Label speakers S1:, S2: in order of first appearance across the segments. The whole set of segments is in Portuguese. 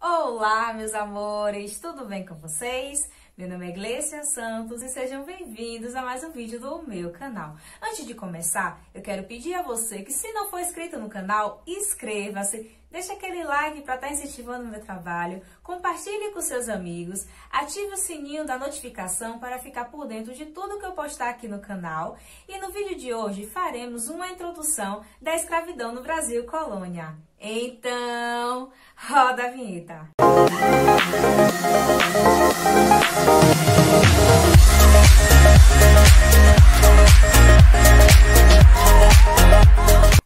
S1: Olá, meus amores, tudo bem com vocês? Meu nome é Gleicia Santos e sejam bem-vindos a mais um vídeo do meu canal. Antes de começar, eu quero pedir a você que, se não for inscrito no canal, inscreva-se, deixe aquele like para estar incentivando o meu trabalho, compartilhe com seus amigos, ative o sininho da notificação para ficar por dentro de tudo que eu postar aqui no canal. E no vídeo de hoje faremos uma introdução da escravidão no Brasil colônia. Então, roda a vinheta!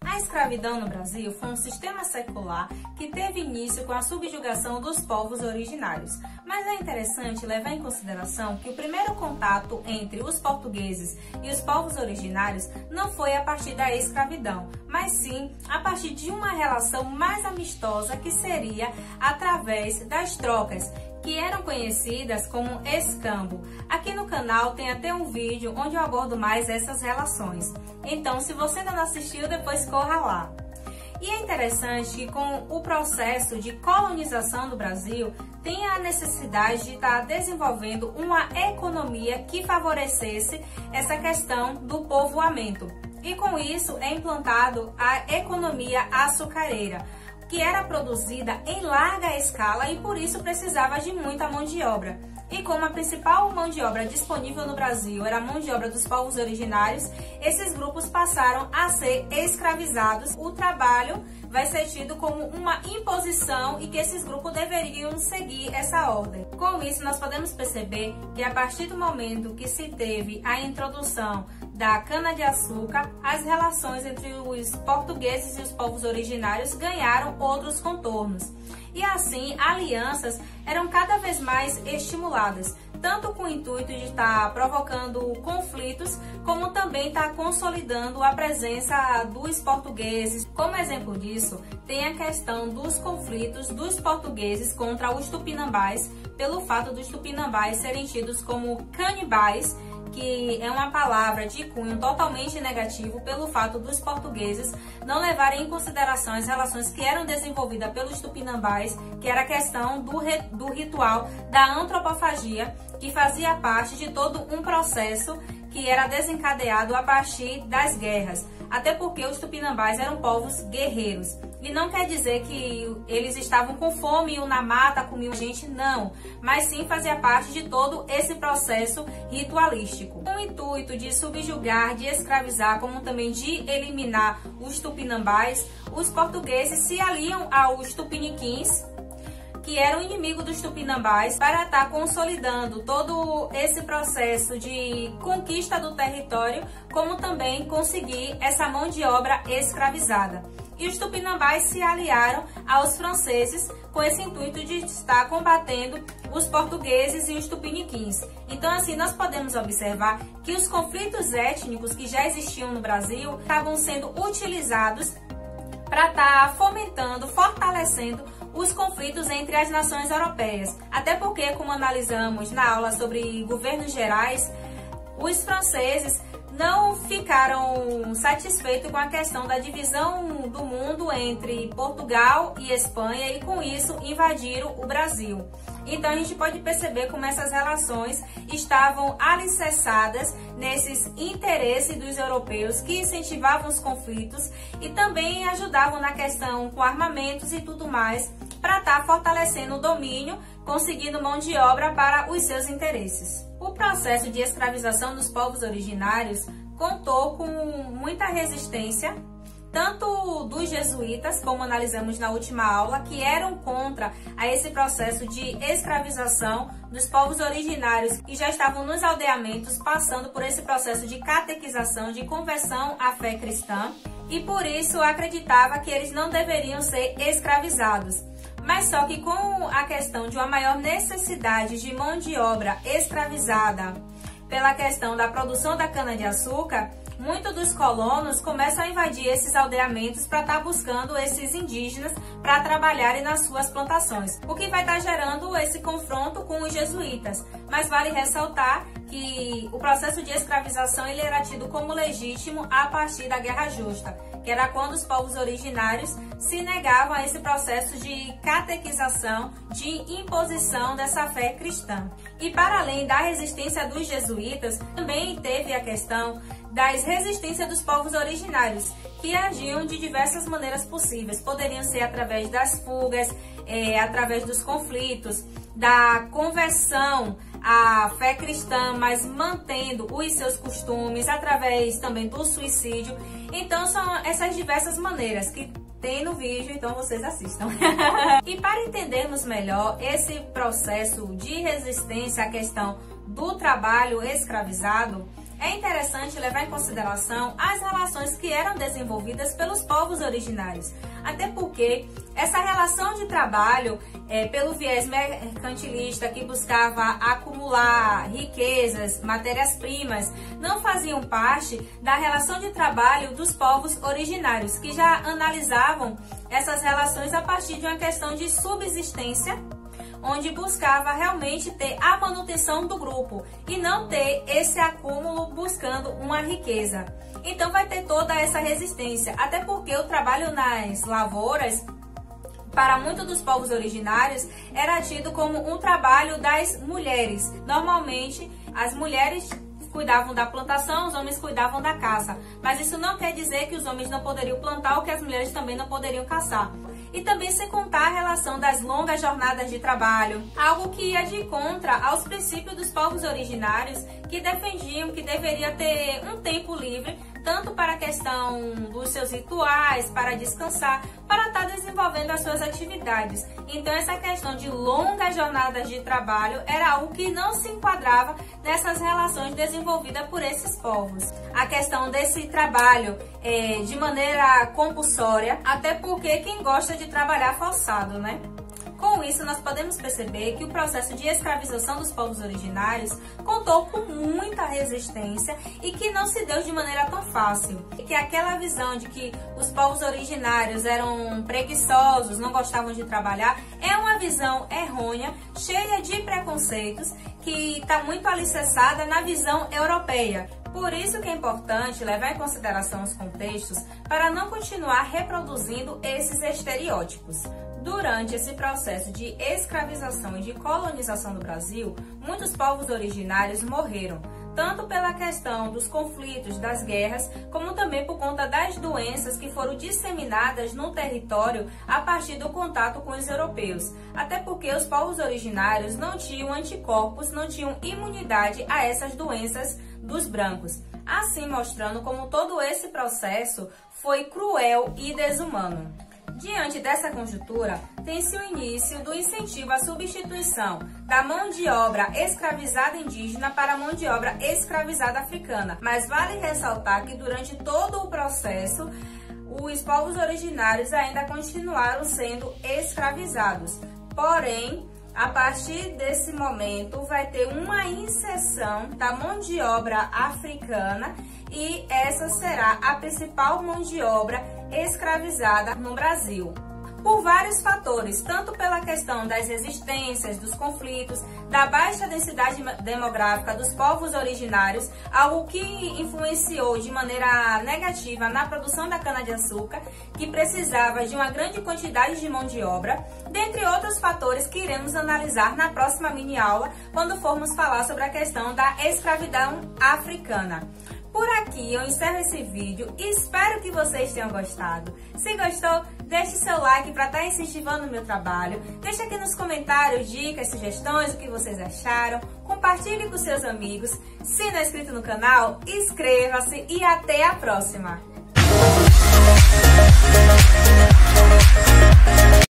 S1: A escravidão no Brasil foi um sistema secular que teve início com a subjugação dos povos originários. Mas é interessante levar em consideração que o primeiro contato entre os portugueses e os povos originários não foi a partir da escravidão, mas sim a partir de uma relação mais amistosa, que seria através das trocas, que eram conhecidas como escambo. Aqui no canal tem até um vídeo onde eu abordo mais essas relações. Então, se você ainda não assistiu, depois corra lá. E é interessante que, com o processo de colonização do Brasil, tem a necessidade de estar desenvolvendo uma economia que favorecesse essa questão do povoamento. E com isso é implantado a economia açucareira, que era produzida em larga escala e por isso precisava de muita mão de obra. E como a principal mão de obra disponível no Brasil era a mão de obra dos povos originários, esses grupos passaram a ser escravizados. O trabalho vai ser tido como uma imposição e que esses grupos deveriam seguir essa ordem. Com isso, nós podemos perceber que a partir do momento que se teve a introdução da cana-de-açúcar, as relações entre os portugueses e os povos originários ganharam outros contornos. E assim, alianças eram cada vez mais estimuladas, tanto com o intuito de estar provocando conflitos, como também estar consolidando a presença dos portugueses. Como exemplo disso, tem a questão dos conflitos dos portugueses contra os tupinambás, pelo fato dos tupinambás serem tidos como canibais, que é uma palavra de cunho totalmente negativo, pelo fato dos portugueses não levarem em consideração as relações que eram desenvolvidas pelos tupinambás, que era a questão do ritual da antropofagia, que fazia parte de todo um processo que era desencadeado a partir das guerras. Até porque os tupinambás eram povos guerreiros. E não quer dizer que eles estavam com fome e na mata comiam gente, não. Mas sim fazia parte de todo esse processo ritualístico. Com o intuito de subjugar, de escravizar, como também de eliminar os tupinambás, os portugueses se aliam aos tupiniquins, que eram inimigo dos tupinambás, para estar consolidando todo esse processo de conquista do território, como também conseguir essa mão de obra escravizada. E os tupinambás se aliaram aos franceses com esse intuito de estar combatendo os portugueses e os tupiniquins. Então, assim, nós podemos observar que os conflitos étnicos que já existiam no Brasil estavam sendo utilizados para estar fomentando, fortalecendo os conflitos entre as nações europeias. Até porque, como analisamos na aula sobre governos gerais, os franceses não ficaram satisfeitos com a questão da divisão do mundo entre Portugal e Espanha e com isso invadiram o Brasil. Então a gente pode perceber como essas relações estavam alicerçadas nesses interesses dos europeus, que incentivavam os conflitos e também ajudavam na questão com armamentos e tudo mais, para estar fortalecendo o domínio, conseguindo mão de obra para os seus interesses. O processo de escravização dos povos originários contou com muita resistência, tanto dos jesuítas, como analisamos na última aula, que eram contra a esse processo de escravização dos povos originários, que já estavam nos aldeamentos, passando por esse processo de catequização, de conversão à fé cristã, e por isso acreditava que eles não deveriam ser escravizados. Mas só que com a questão de uma maior necessidade de mão de obra escravizada pela questão da produção da cana-de-açúcar, muitos dos colonos começam a invadir esses aldeamentos para estar buscando esses indígenas para trabalharem nas suas plantações, o que vai estar gerando esse confronto com os jesuítas. Mas vale ressaltar que o processo de escravização ele era tido como legítimo a partir da Guerra Justa, que era quando os povos originários se negavam a esse processo de catequização, de imposição dessa fé cristã. E para além da resistência dos jesuítas, também teve a questão das resistências dos povos originários, que agiam de diversas maneiras possíveis. Poderiam ser através das fugas, através dos conflitos, da conversão à fé cristã, mas mantendo os seus costumes, através também do suicídio. Então são essas diversas maneiras que tem no vídeo, então vocês assistam. E para entendermos melhor esse processo de resistência à questão do trabalho escravizado, é interessante levar em consideração as relações que eram desenvolvidas pelos povos originários. Até porque essa relação de trabalho, pelo viés mercantilista que buscava acumular riquezas, matérias-primas, não faziam parte da relação de trabalho dos povos originários, que já analisavam essas relações a partir de uma questão de subsistência, onde buscava realmente ter a manutenção do grupo e não ter esse acúmulo buscando uma riqueza. Então vai ter toda essa resistência, até porque o trabalho nas lavouras, para muitos dos povos originários, era tido como um trabalho das mulheres. Normalmente, as mulheres cuidavam da plantação, os homens cuidavam da caça. Mas isso não quer dizer que os homens não poderiam plantar ou que as mulheres também não poderiam caçar. E também sem contar a relação das longas jornadas de trabalho, algo que ia de contra aos princípios dos povos originários, que defendiam que deveria ter um tempo livre, tanto para a questão dos seus rituais, para descansar, para estar desenvolvendo as suas atividades. Então essa questão de longas jornadas de trabalho era algo que não se enquadrava nessas relações desenvolvidas por esses povos. A questão desse trabalho de maneira compulsória, até porque quem gosta de trabalhar forçado, né? Com isso, nós podemos perceber que o processo de escravização dos povos originários contou com muita resistência e que não se deu de maneira tão fácil. E que aquela visão de que os povos originários eram preguiçosos, não gostavam de trabalhar, é uma visão errônea, cheia de preconceitos, que está muito alicerçada na visão europeia. Por isso que é importante levar em consideração os contextos para não continuar reproduzindo esses estereótipos. Durante esse processo de escravização e de colonização do Brasil, muitos povos originários morreram, tanto pela questão dos conflitos, das guerras, como também por conta das doenças que foram disseminadas no território a partir do contato com os europeus. Até porque os povos originários não tinham anticorpos, não tinham imunidade a essas doenças dos brancos, assim mostrando como todo esse processo foi cruel e desumano. Diante dessa conjuntura, tem-se o início do incentivo à substituição da mão de obra escravizada indígena para a mão de obra escravizada africana. Mas vale ressaltar que durante todo o processo, os povos originários ainda continuaram sendo escravizados. Porém, a partir desse momento, vai ter uma inserção da mão de obra africana e essa será a principal mão de obra escravizada no Brasil. Por vários fatores, tanto pela questão das resistências, dos conflitos, da baixa densidade demográfica dos povos originários, algo que influenciou de maneira negativa na produção da cana-de-açúcar, que precisava de uma grande quantidade de mão de obra, dentre outros fatores que iremos analisar na próxima mini-aula, quando formos falar sobre a questão da escravidão africana. Por aqui eu encerro esse vídeo e espero que vocês tenham gostado. Se gostou, deixe seu like para estar incentivando o meu trabalho. Deixe aqui nos comentários dicas, sugestões, o que vocês acharam. Compartilhe com seus amigos. Se não é inscrito no canal, inscreva-se e até a próxima!